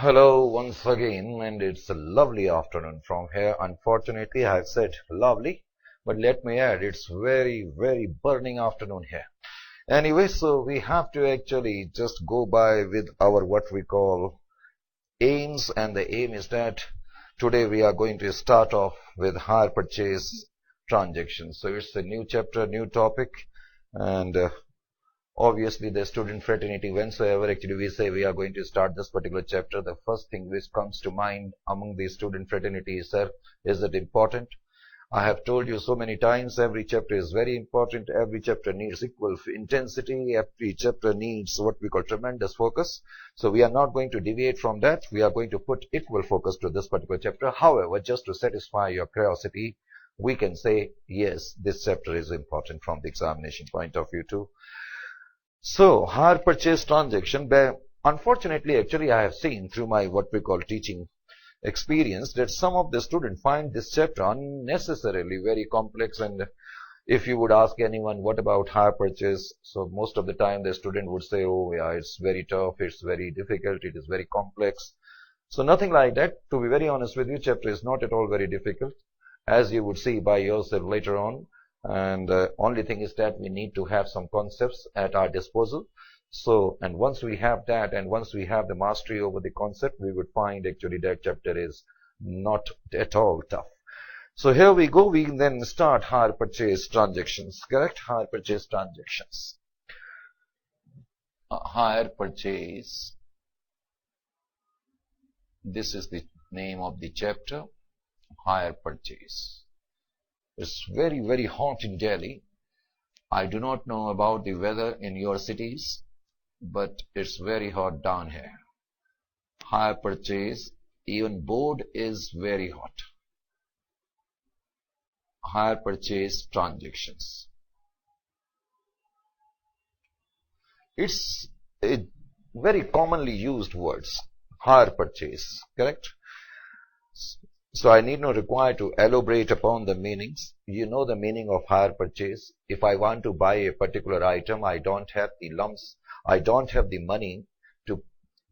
Hello once again, and it's a lovely afternoon from here. Unfortunately, I've said lovely, but let me add, it's very, very burning afternoon here. Anyway, so we have to actually just go by with our what we call aims, and the aim is that today we are going to start off with hire purchase transactions. So it's a new chapter, new topic, and obviously the student fraternity, whensoever actually we say we are going to start this particular chapter, the first thing which comes to mind among the student fraternity is, sir, is it important? I have told you so many times, every chapter is very important. Every chapter needs equal intensity. Every chapter needs what we call tremendous focus. So we are not going to deviate from that. We are going to put equal focus to this particular chapter. However, just to satisfy your curiosity, we can say, yes, this chapter is important from the examination point of view too. So, hire purchase transaction, unfortunately, actually, I have seen through my what we call teaching experience that some of the students find this chapter unnecessarily very complex. And if you would ask anyone, what about hire purchase? So, most of the time, the student would say, oh, yeah, it's very tough, it's very difficult, it is very complex. So, nothing like that. To be very honest with you, chapter is not at all very difficult, as you would see by yourself later on. And only thing is that we need to have some concepts at our disposal. So, and once we have that, and once we have the mastery over the concept, we would find actually that chapter is not at all tough. So here we go. We then start hire purchase transactions. Correct? Hire purchase transactions. Hire purchase. This is the name of the chapter. Hire purchase. It's very, very hot in Delhi. I do not know about the weather in your cities, but it's very hot down here. Hire purchase, even board is very hot. Hire purchase transactions. It's a very commonly used words. Hire purchase, correct? So I need not require to elaborate upon the meanings. You know the meaning of hire purchase. If I want to buy a particular item, I don't have the money to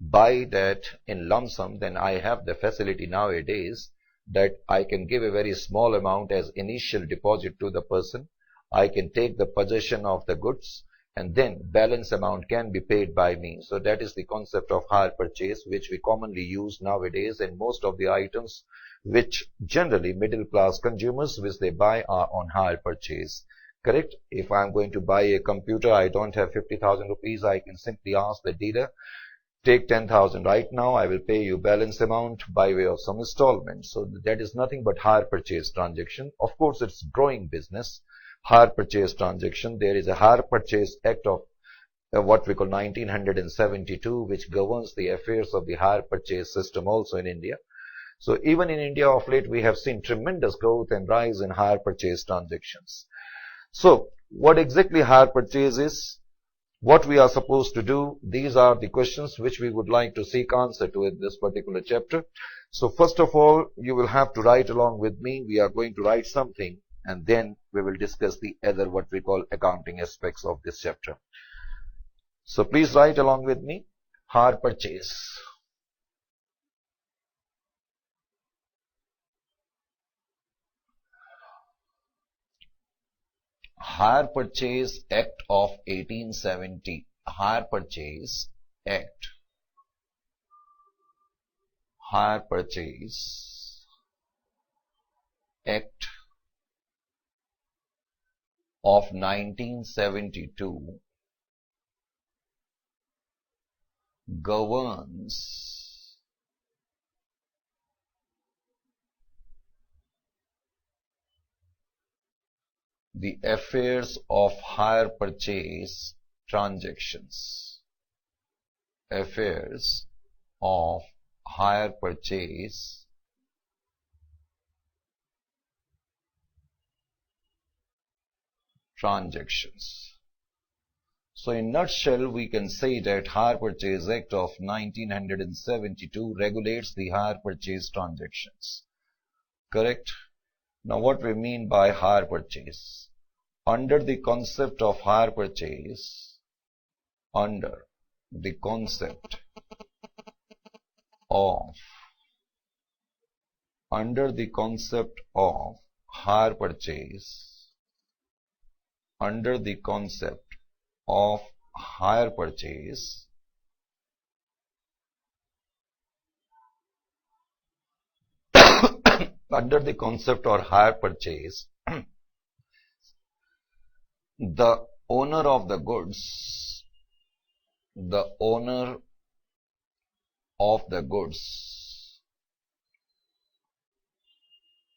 buy that in lump sum, then I have the facility nowadays that I can give a very small amount as initial deposit to the person. I can take the possession of the goods, and then balance amount can be paid by me. So that is the concept of hire purchase, which we commonly use nowadays, and most of the items which generally middle class consumers which they buy are on hire purchase. Correct? If I'm going to buy a computer, I don't have 50,000 rupees, I can simply ask the dealer, take 10,000 right now, I will pay you balance amount by way of some installment. So that is nothing but hire purchase transaction. Of course, it's growing business. Hire purchase transaction. There is a hire purchase act of what we call 1972, which governs the affairs of the hire purchase system also in India. So even in India of late, we have seen tremendous growth and rise in hire purchase transactions. So what exactly hire purchase is, what we are supposed to do, these are the questions which we would like to seek answer to in this particular chapter. So first of all, you will have to write along with me. We are going to write something, and then we will discuss the other what we call accounting aspects of this chapter. So please write along with me. Hire purchase. Hire Purchase Act of 1870. Hire Purchase Act. Hire Purchase Act of 1972 governs the affairs of hire purchase transactions. Affairs of hire purchase transactions. So in nutshell, we can say that Hire Purchase Act of 1972 regulates the hire purchase transactions. Correct? Now what we mean by hire purchase? Under the concept of hire purchase, under the concept of under the concept of hire purchase, under the concept of hire purchase, under the concept or hire purchase, the owner of the goods, the owner of the goods,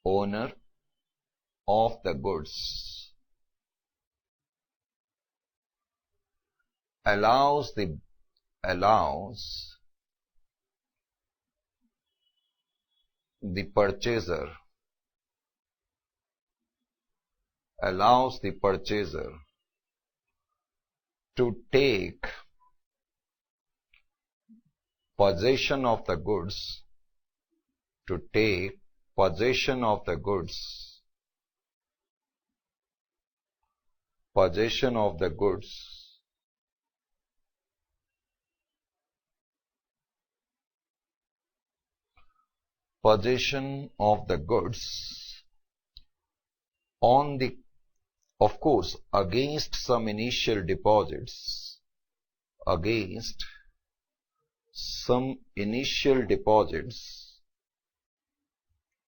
owner of the goods allows the purchaser, allows the purchaser to take possession of the goods, to take possession of the goods, possession of the goods, possession of the goods on the, of course, against some initial deposits, against some initial deposits,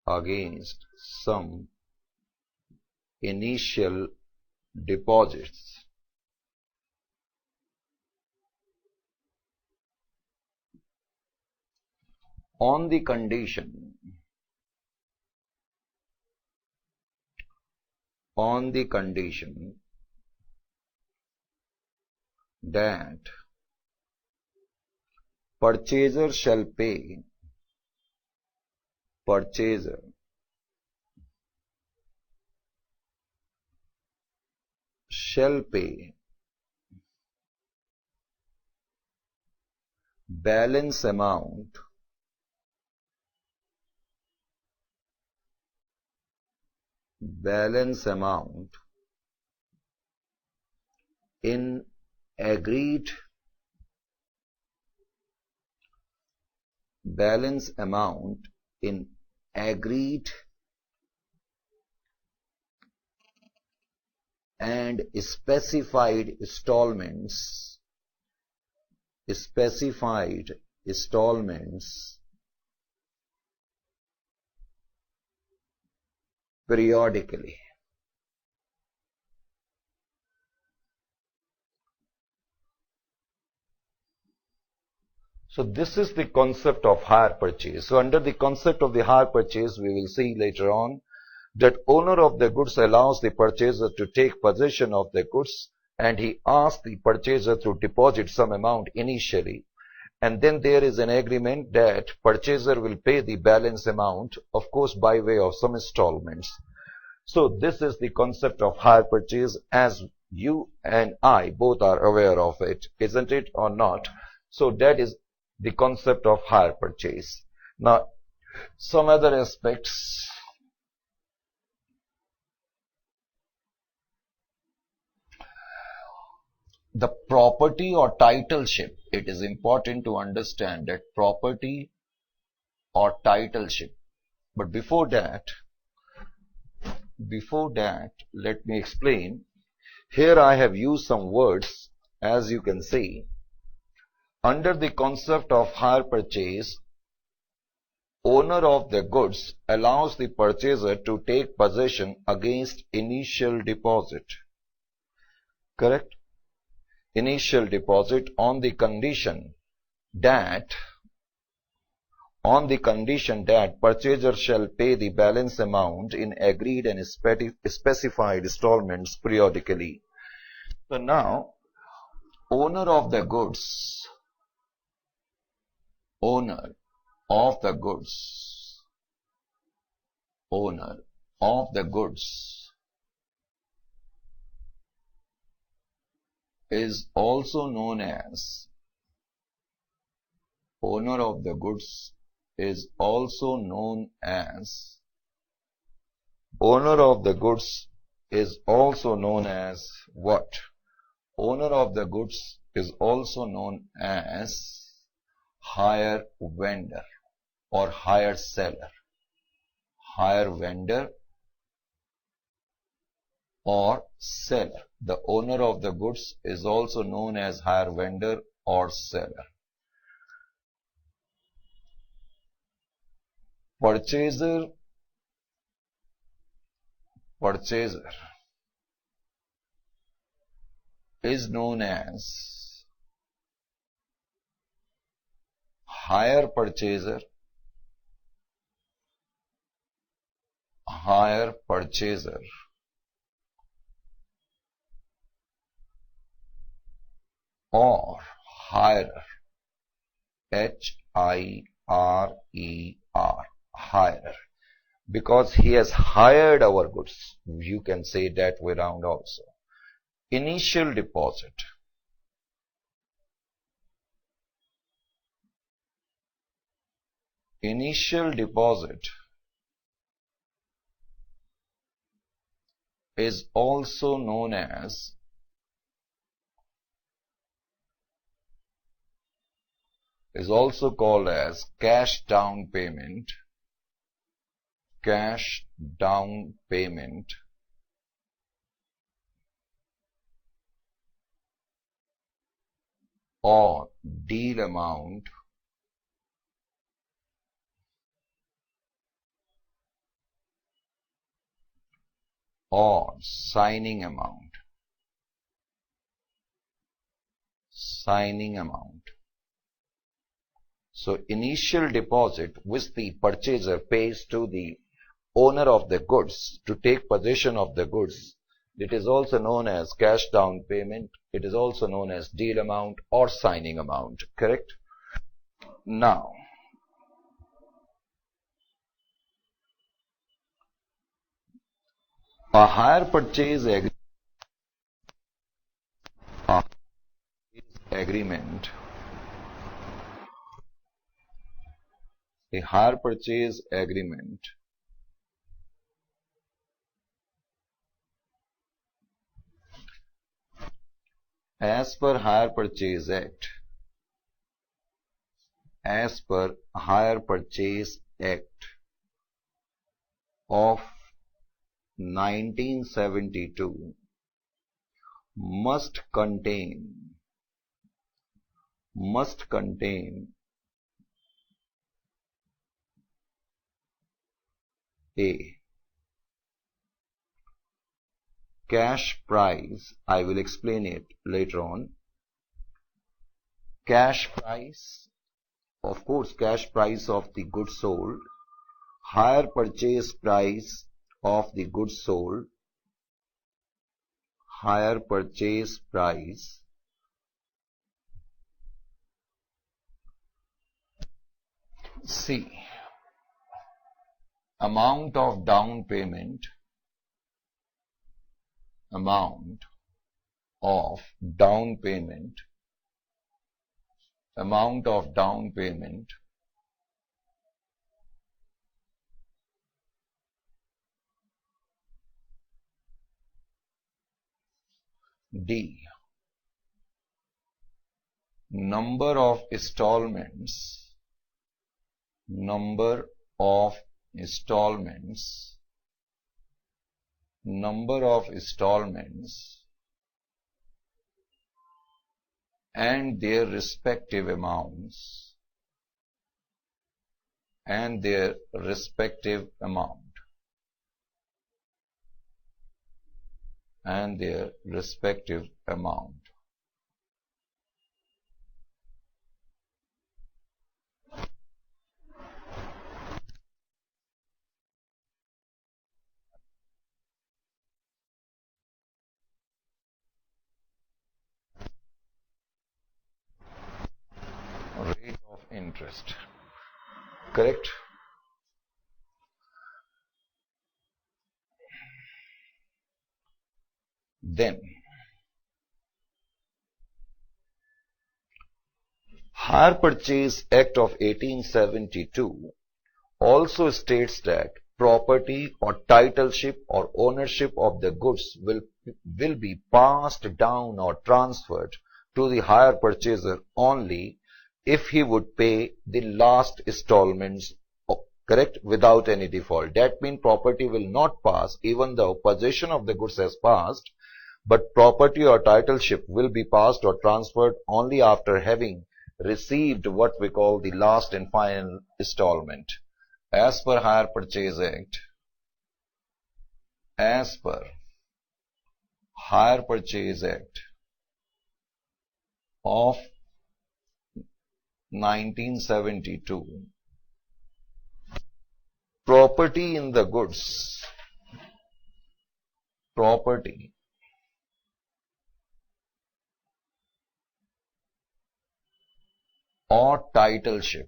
against some initial deposits, on the condition, on the condition that purchaser shall pay, purchaser shall pay balance amount, balance amount in agreed, balance amount in agreed and specified installments, specified installments periodically. So this is the concept of hire purchase. So under the concept of the hire purchase, we will see later on that owner of the goods allows the purchaser to take possession of the goods, and he asks the purchaser to deposit some amount initially, and then there is an agreement that purchaser will pay the balance amount, of course by way of some installments. So this is the concept of hire purchase, as you and I both are aware of it, isn't it or not? So that is the concept of hire purchase. Now some other aspects. The property or titleship, it is important to understand that property or titleship. But before that, let me explain. Here I have used some words, as you can see. Under the concept of hire purchase, owner of the goods allows the purchaser to take possession against initial deposit. Correct? Initial deposit on the condition that purchaser shall pay the balance amount in agreed and specified installments periodically. So now, owner of the goods, owner of the goods, owner of the goods is also known as, owner of the goods is also known as, owner of the goods is also known as what? Owner of the goods is also known as hire vendor. or hire seller, hire vendor or seller. The owner of the goods is also known as hire vendor or seller. Purchaser is known as hire purchaser or hirer, H-I-R-E-R, hirer, because he has hired our goods. You can say that way around also. Initial deposit. Initial deposit is also known as called as cash down payment, or deal amount, or signing amount. So initial deposit which the purchaser pays to the owner of the goods to take possession of the goods, it is also known as cash down payment. It is also known as deal amount or signing amount. Correct? Now, a hire purchase agreement, a hire purchase agreement as per Hire Purchase Act, of 1972 must contain a cash price. I will explain it later on. Cash price, of course, cash price of the goods sold, hire purchase price of the goods sold, hire purchase price, C, amount of down payment, D, number of installments and their respective amounts, rate of interest. Correct? Then, Hire Purchase Act of 1872 also states that property or titleship or ownership of the goods will be passed down or transferred to the hire purchaser only if he would pay the last installments correct, without any default. That means property will not pass even though possession of the goods has passed, but property or titleship will be passed or transferred only after having received what we call the last and final installment. As per Hire Purchase Act, as per Hire Purchase Act of 1972, property in the goods, property or titleship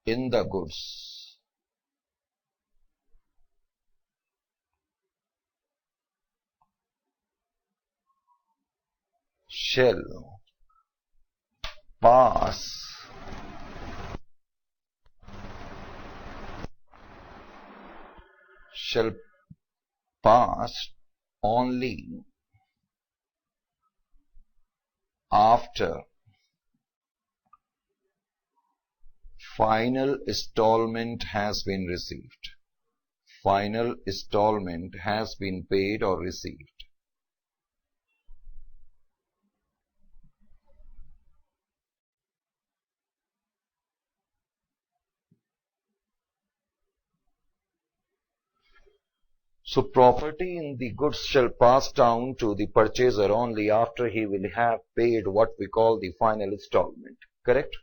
in the goods shall pass only after final installment has been received. Final installment has been paid or received. So property in the goods shall pass down to the purchaser only after he will have paid what we call the final installment. Correct?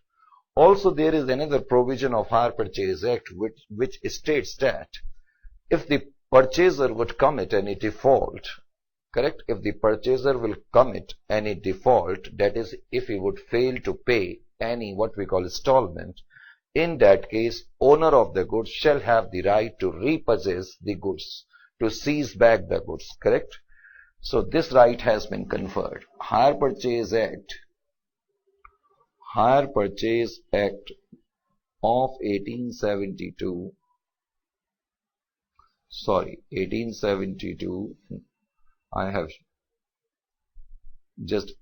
Also, there is another provision of Hire Purchase Act which states that if the purchaser would commit any default, correct? If the purchaser will commit any default, that is, if he would fail to pay any what we call installment, in that case, owner of the goods shall have the right to repossess the goods, to seize back the goods, correct? So this right has been conferred. Hire Purchase Act of 1872, I have just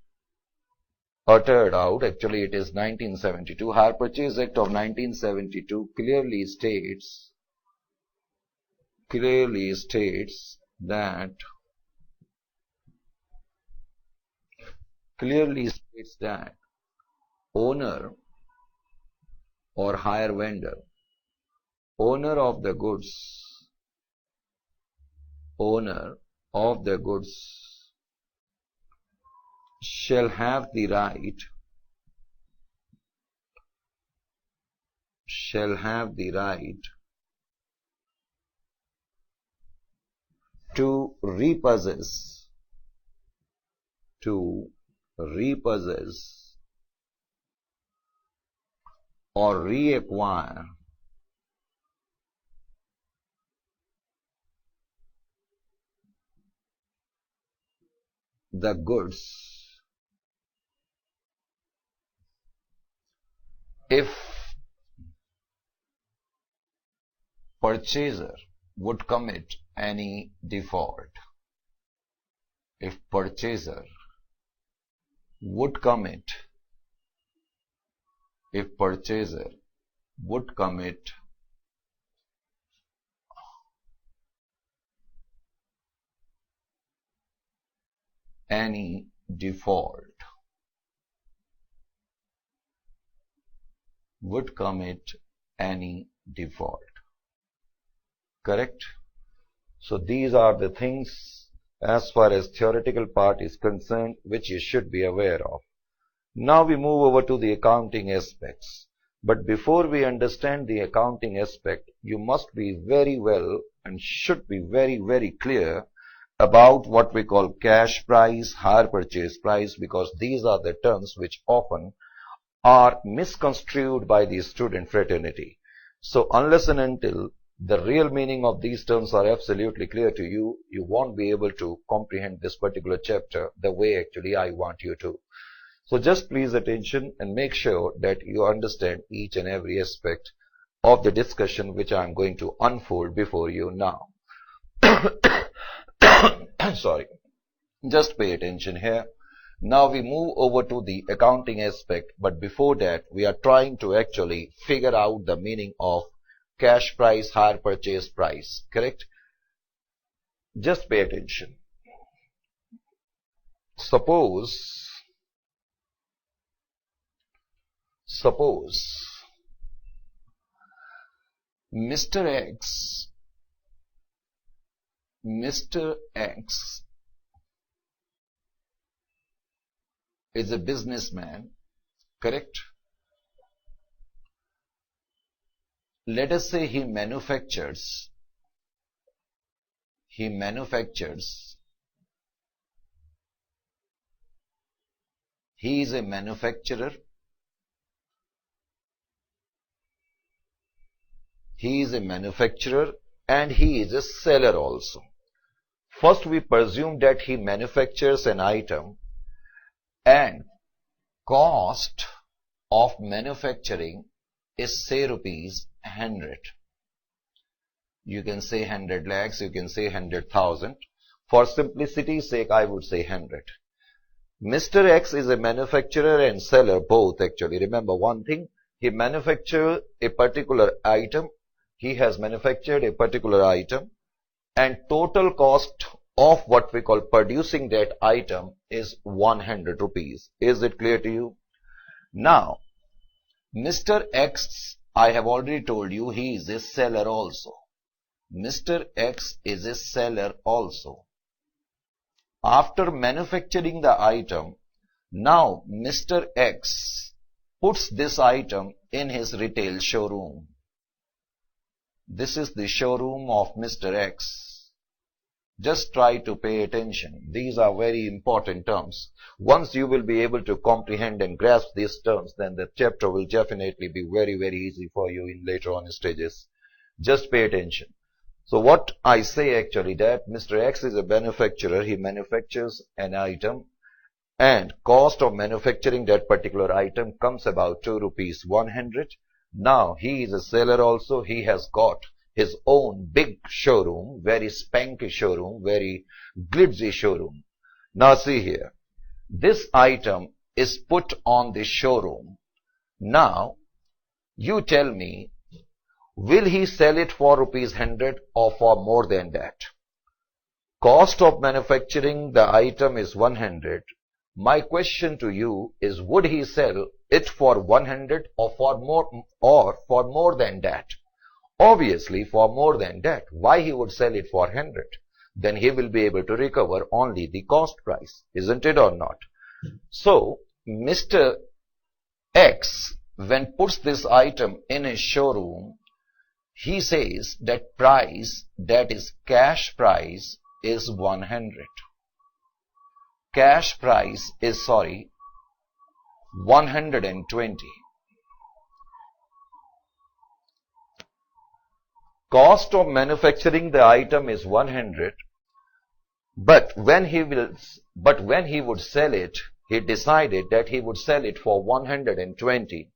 uttered out, actually it is 1972. Hire Purchase Act of 1972 clearly states that owner or hire vendor, owner of the goods shall have the right to repossess or reacquire the goods if purchaser would commit any default. If purchaser would commit any default, correct? So these are the things as far as theoretical part is concerned which you should be aware of. Now we move over to the accounting aspects. But before we understand the accounting aspect, you must be very well and should be very, very clear about what we call cash price, hire purchase price, because these are the terms which often are misconstrued by the student fraternity. So unless and until the real meaning of these terms are absolutely clear to you, you won't be able to comprehend this particular chapter the way actually I want you to. So just please attention and make sure that you understand each and every aspect of the discussion which I am going to unfold before you now. Sorry. Just pay attention here. Now we move over to the accounting aspect, but before that we are trying to actually figure out the meaning of cash price, hire purchase price, correct? Just pay attention. Suppose Mr. X is a businessman, correct? Let us say he manufactures, he is a manufacturer, and he is a seller also. First we presume that he manufactures an item and cost of manufacturing is say rupees 100. You can say 100 lakhs, you can say 100,000. For simplicity's sake, I would say 100. Mr. X is a manufacturer and seller both actually. Remember one thing, he manufactured a particular item, he has manufactured a particular item, and total cost of what we call producing that item is 100 rupees. Is it clear to you? Now, Mr. X, I have already told you, he is a seller also. Mr. X is a seller also. After manufacturing the item, now Mr. X puts this item in his retail showroom. This is the showroom of Mr. X. Just try to pay attention. These are very important terms. Once you will be able to comprehend and grasp these terms, then the chapter will definitely be very, very easy for you in later on stages. Just pay attention. So what I say actually that Mr. X is a manufacturer, he manufactures an item and cost of manufacturing that particular item comes about 2 rupees 100. Now he is a seller also, he has got his own big showroom, very spanky showroom, very glitzy showroom. Now see here, this item is put on the showroom. Now you tell me, will he sell it for rupees 100 or for more than that? Cost of manufacturing the item is 100. My question to you is, would he sell it for 100 or for more than that? Obviously for more than that. Why he would sell it for 100? Then he will be able to recover only the cost price, isn't it or not? So Mr. X, when puts this item in his showroom, he says that price, that is cash price, is 100. Cash price is 120. Cost of manufacturing the item is 100, but when he would sell it, he decided that he would sell it for 120.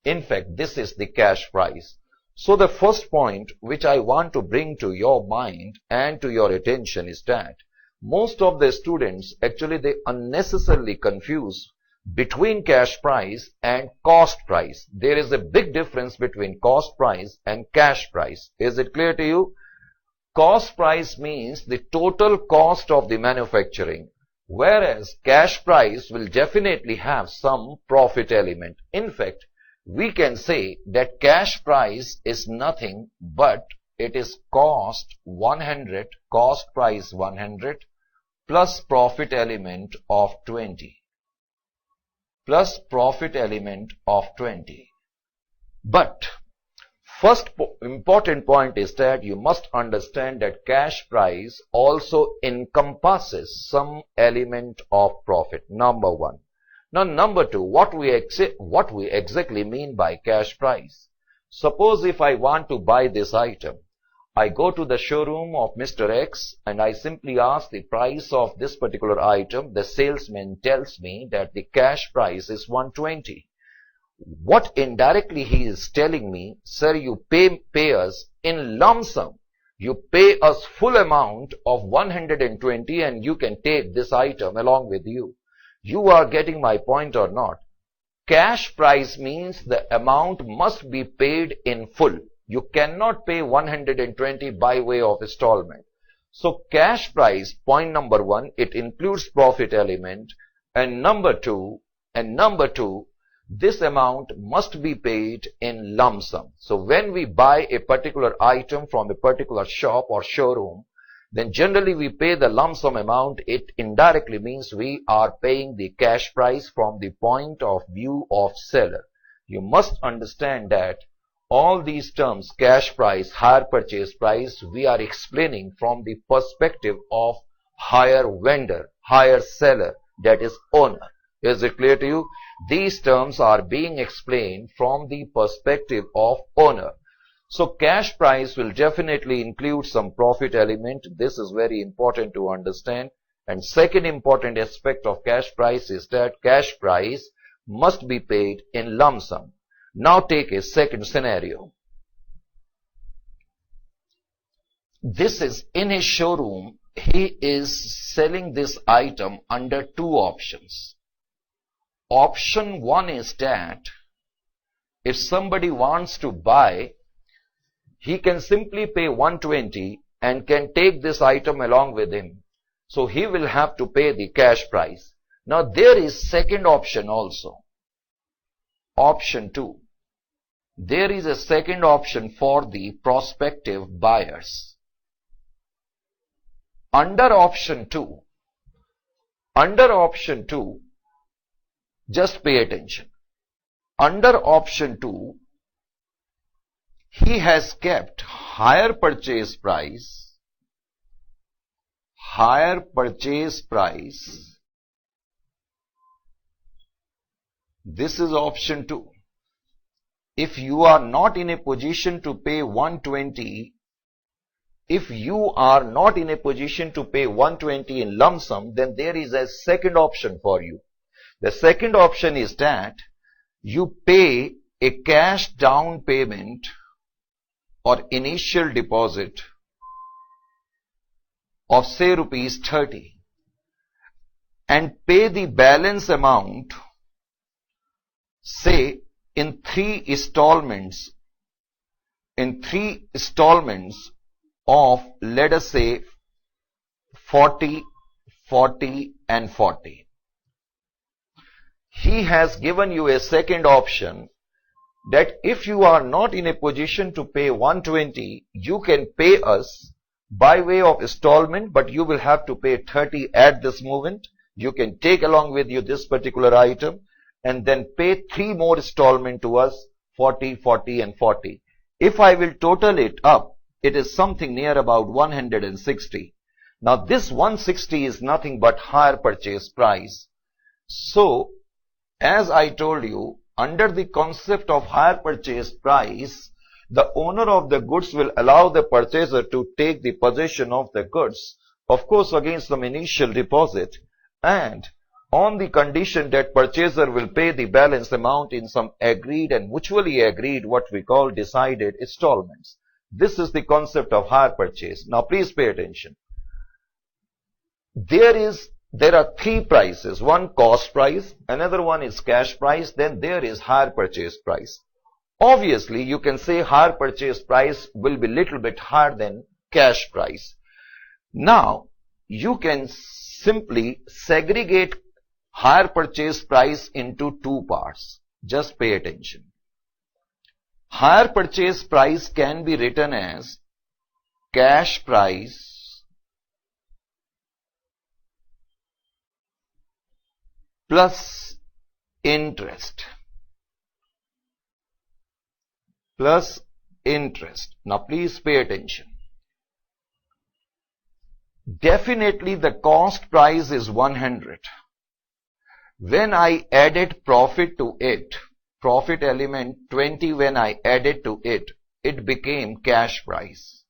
In fact, this is the cash price. So the first point which I want to bring to your mind and to your attention is that most of the students actually they unnecessarily confuse between cash price and cost price. There is a big difference between cost price and cash price. Is it clear to you? Cost price means the total cost of the manufacturing, whereas cash price will definitely have some profit element. In fact, we can say that cash price is nothing but it is cost 100, cost price 100 plus profit element of 20. Plus profit element of 20. But first important point is that you must understand that cash price also encompasses some element of profit. Number one. Now number two, what we exactly mean by cash price. Suppose if I want to buy this item, I go to the showroom of Mr. X and I simply ask the price of this particular item. The salesman tells me that the cash price is 120. What indirectly he is telling me, sir, you pay us in lump sum. You pay us full amount of 120 and you can take this item along with you. You are getting my point or not? Cash price means the amount must be paid in full. You cannot pay 120 by way of installment. So cash price, point number one, it includes profit element, and number two, this amount must be paid in lump sum. So when we buy a particular item from a particular shop or showroom, then generally we pay the lump sum amount. It indirectly means we are paying the cash price from the point of view of seller. You must understand that all these terms, cash price, hire purchase price, we are explaining from the perspective of hire vendor, hire seller, that is owner. Is it clear to you? These terms are being explained from the perspective of owner. So cash price will definitely include some profit element. This is very important to understand. And second important aspect of cash price is that cash price must be paid in lump sum. Now take a second scenario. This is in his showroom. He is selling this item under two options. Option one is that if somebody wants to buy, he can simply pay 120 and can take this item along with him. So he will have to pay the cash price. Now there is second option also. Option 2. There is a second option for the prospective buyers. Under option 2, just pay attention. Under option 2, he has kept higher purchase price. This is option 2. If you are not in a position to pay 120, in lump sum, then there is a second option for you. The second option is that you pay a cash down payment or initial deposit of say rupees 30 and pay the balance amount say in three installments of, let us say, 40, 40 and 40. He has given you a second option that if you are not in a position to pay 120, you can pay us by way of installment, but you will have to pay 30 at this moment. You can take along with you this particular item and then pay 3 more installment to us, 40, 40 and 40. If I will total it up, it is something near about 160. Now this 160 is nothing but hire purchase price. So, as I told you, under the concept of hire purchase price, the owner of the goods will allow the purchaser to take the possession of the goods, of course against some initial deposit, and on the condition that purchaser will pay the balance amount in some agreed and mutually agreed, what we call decided installments. This is the concept of hire purchase. Now please pay attention. There are 3 prices. One cost price, another one is cash price, then there is hire purchase price. Obviously, you can say hire purchase price will be little bit higher than cash price. Now, you can simply segregate hire purchase price into 2 parts. Just pay attention. Hire purchase price can be written as cash price plus interest. Now please pay attention. Definitely the cost price is 100. When I added profit to it, profit element 20, when I added to it, it became cash price.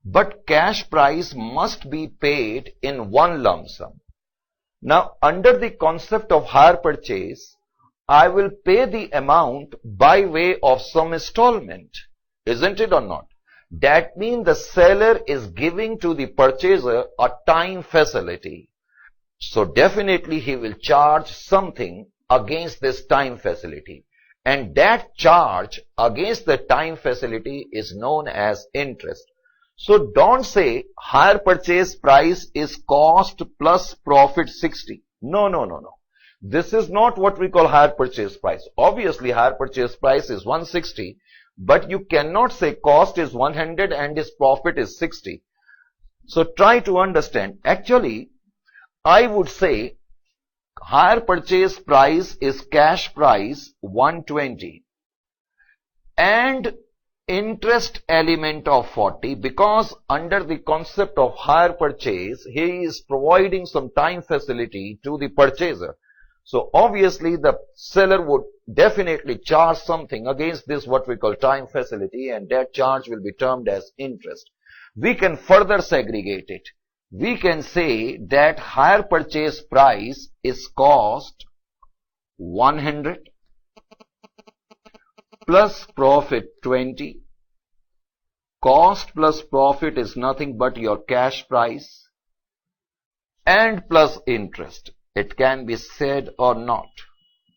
But cash price must be paid in one lump sum. Now, under the concept of hire purchase, I will pay the amount by way of some installment, isn't it or not? That means the seller is giving to the purchaser a time facility. So definitely he will charge something against this time facility. And that charge against the time facility is known as interest. So don't say hire purchase price is cost plus profit 60. No, no, no, no. This is not what we call hire purchase price. Obviously, hire purchase price is 160, but you cannot say cost is 100 and his profit is 60. So try to understand. Actually, I would say hire purchase price is cash price 120 and interest element of 40, because under the concept of hire purchase, he is providing some time facility to the purchaser. So obviously the seller would definitely charge something against this what we call time facility, and that charge will be termed as interest. We can further segregate it. We can say that hire purchase price is cost 100 plus profit 20. Cost plus profit is nothing but your cash price, and plus interest. It can be said or not.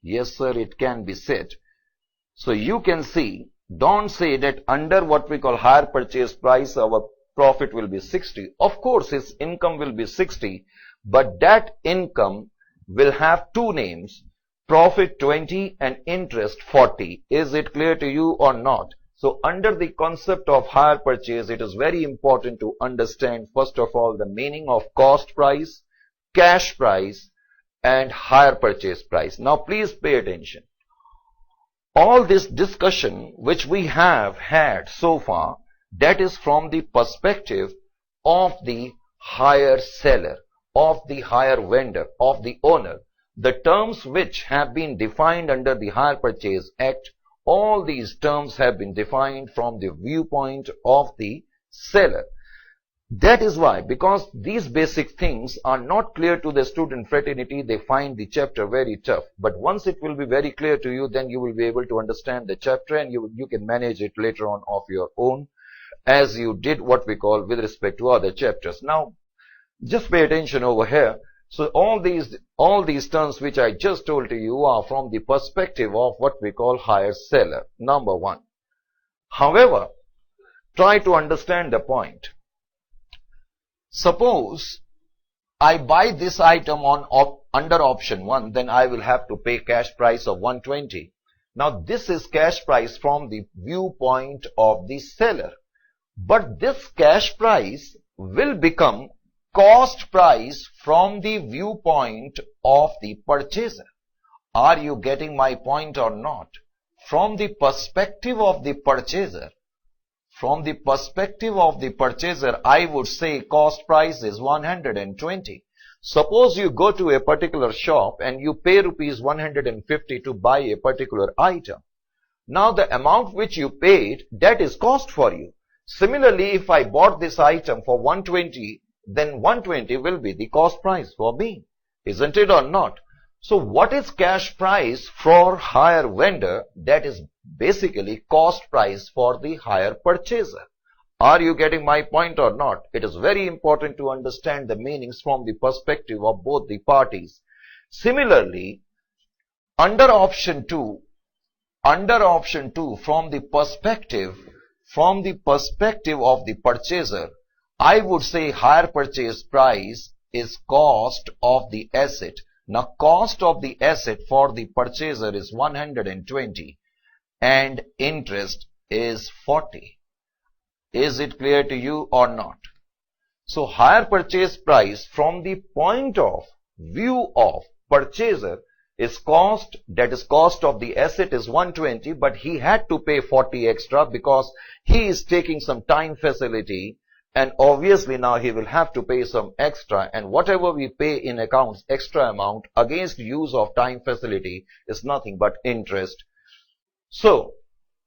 Yes, sir, it can be said. So you can see, don't say that under what we call hire purchase price, our profit will be 60. Of course, his income will be 60, but that income will have two names, profit 20 and interest 40. Is it clear to you or not? So under the concept of hire purchase, it is very important to understand, first of all, the meaning of cost price, cash price, and hire purchase price. Now please pay attention. All this discussion which we have had so far, that is from the perspective of the hire seller, of the hire vendor, of the owner. The terms which have been defined under the Hire Purchase Act, all these terms have been defined from the viewpoint of the seller. That is why, because these basic things are not clear to the student fraternity, they find the chapter very tough. But once it will be very clear to you, then you will be able to understand the chapter, and you can manage it later on of your own, as you did what we call with respect to other chapters. Now, just pay attention over here. So all these terms which I just told to you are from the perspective of what we call hire seller, number one. However, try to understand the point. Suppose I buy this item under option 1, then I will have to pay cash price of 120. Now this is cash price from the viewpoint of the seller. But this cash price will become cost price from the viewpoint of the purchaser. Are you getting my point or not? From the perspective of the purchaser, I would say cost price is 120. Suppose you go to a particular shop and you pay rupees 150 to buy a particular item. Now the amount which you paid, that is cost for you. Similarly, if I bought this item for 120, then 120 will be the cost price for me. Isn't it or not? So what is cash price for hire vendor? That is basically cost price for the hire purchaser. Are you getting my point or not? It is very important to understand the meanings from the perspective of both the parties. Similarly, under option 2, from the perspective of the purchaser, I would say hire purchase price is cost of the asset. Now cost of the asset for the purchaser is 120 and interest is 40. Is it clear to you or not? So hire purchase price from the point of view of purchaser is cost, that is cost of the asset is 120, but he had to pay 40 extra because he is taking some time facility, and obviously now he will have to pay some extra, and whatever we pay in accounts extra amount against use of time facility is nothing but interest. So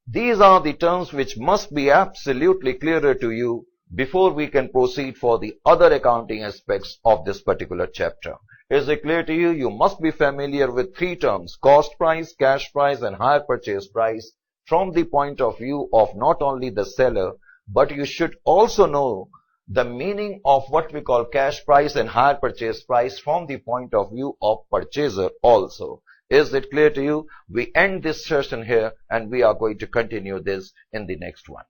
these are the terms which must be absolutely clearer to you before we can proceed for the other accounting aspects of this particular chapter. Is it clear to you? You must be familiar with three terms: cost price, cash price, and hire purchase price from the point of view of not only the seller but you should also know the meaning of what we call cash price and hire purchase price from the point of view of purchaser also. Is it clear to you? We end this session here and we are going to continue this in the next one.